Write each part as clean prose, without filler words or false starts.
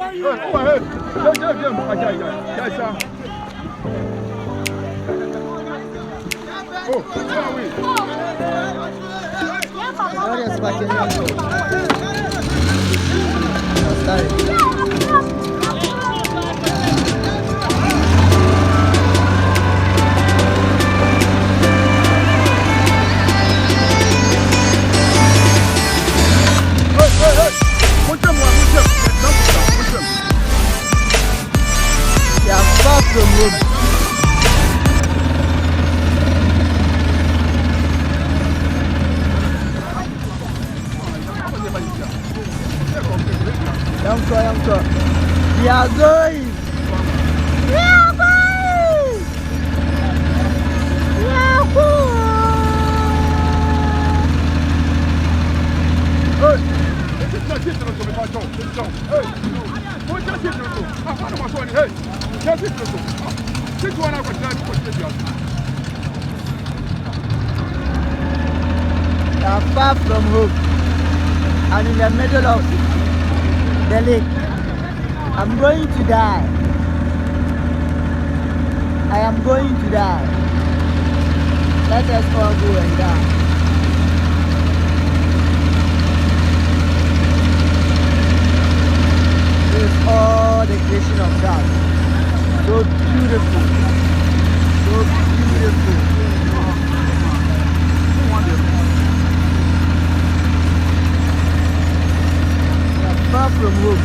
We are going. We are going. We are going. Hey, this is not it. Hey, what just it? I found my son. Hey, just it. This one I was trying to put it. We are far from home and in the middle of the lake. I'm going to die. I am going to die. Let us all go and die. This is all the creation of God. So beautiful. So beautiful. We are far from home.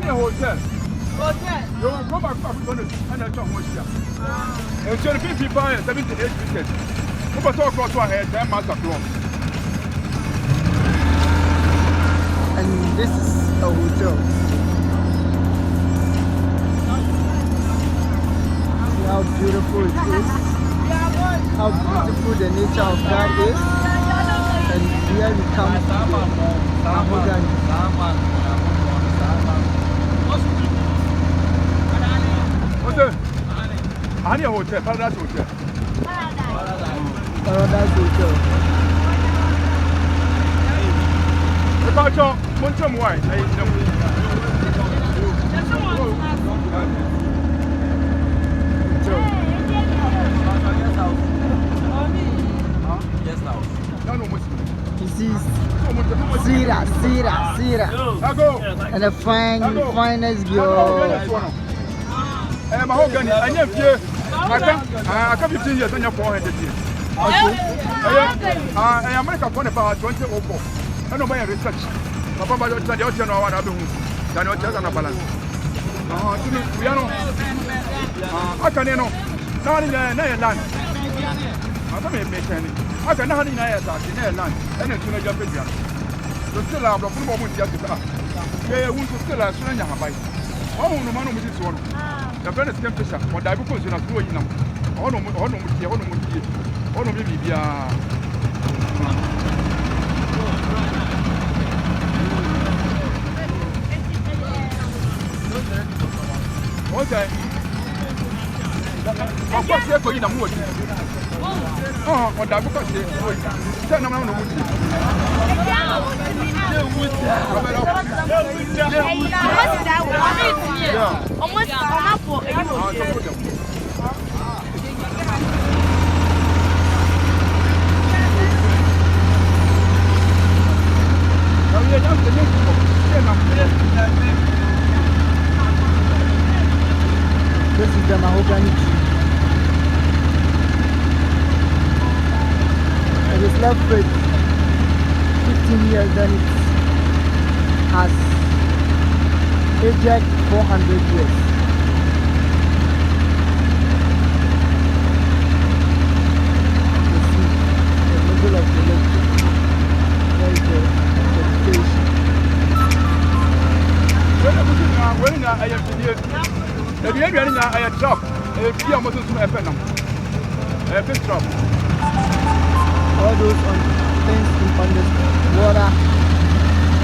Hotel. You will go back and I don't want you. And 20 people, 78 tickets. Who was all across our head, 10 miles across. And this is a hotel. See how beautiful it is. How beautiful the nature of God is. And here we come to Mahogany. Any hotel, Paradise Hotel. Paradise Hotel. About your Montreal wine, This is Sira. And a finest girl. Mahogany, I never fear. I come 15 years and you're 400 years. I am American about 2004. I know my research. My papa don't tell you what I do. I know just on a balance. We are no. I can know. Not in the land. I don't make any. I can not in the land. And it's in a job. So still have a full moment yesterday. They want to still have Suga by. Oh, no man with this one. The very same person, or Dibucos in a school in them. Oh, no, Ono mi bibia. Okay. Of course, you're going to move. Oh, on that because you're not going to move. This is the mahogany tree. It is left with 15 years, then it has aged 400 years. You see, in the middle of the lake, there is the vegetation. I drop. If you almost a phennom, a big drop. All those on things on the water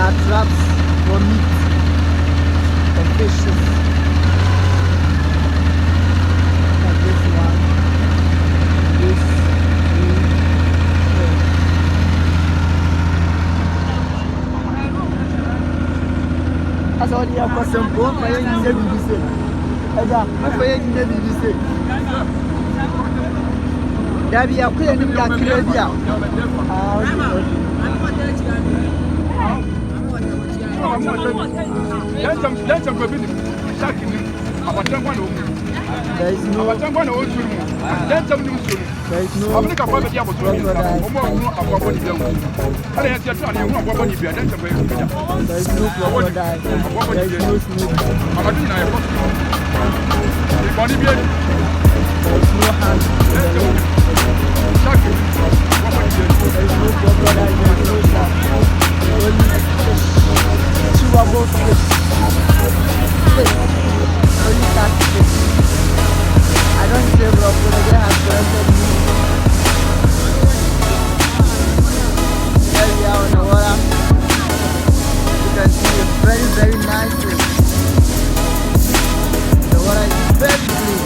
are traps for meat and fishes. Like this one, this, that's all the other person go for you never be said. For you never be said. There be a clear name that Caribbean. There is no crocodile. There is no snake. There is no hand. There is no crocodile, there is no shark. Only fish. Chewable fish. Fish. Only catfish. I don't say crocodile has corrected me. Here we are on the water. You can see a very, very nice place. The water is very clean.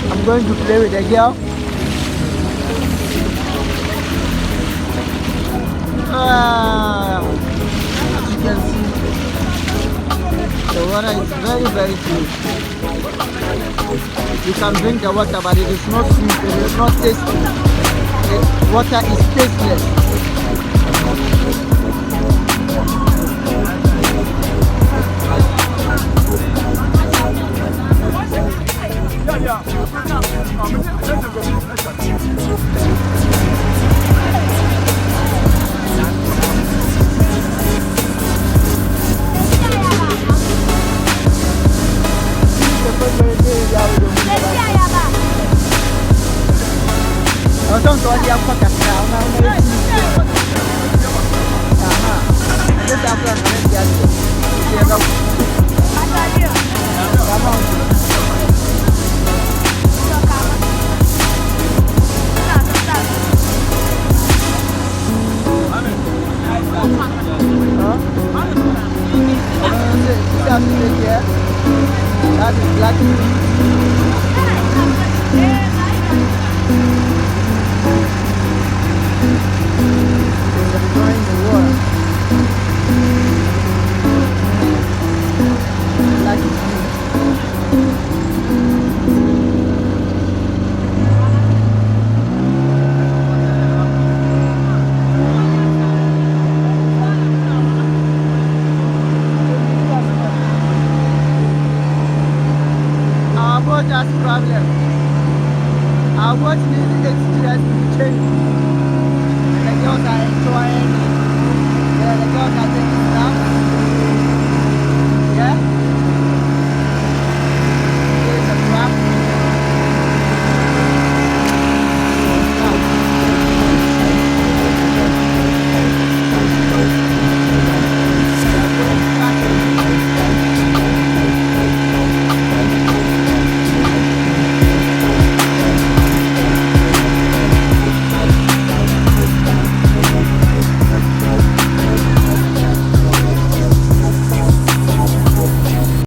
I'm going to play with the girl. As you can see, the water is very, very clean. You can drink the water, but it is not sweet, it is not tasty. The water is tasteless. Don't go the upper cat now. Let's have that is black. Problem. Our watch needs 8 years to change.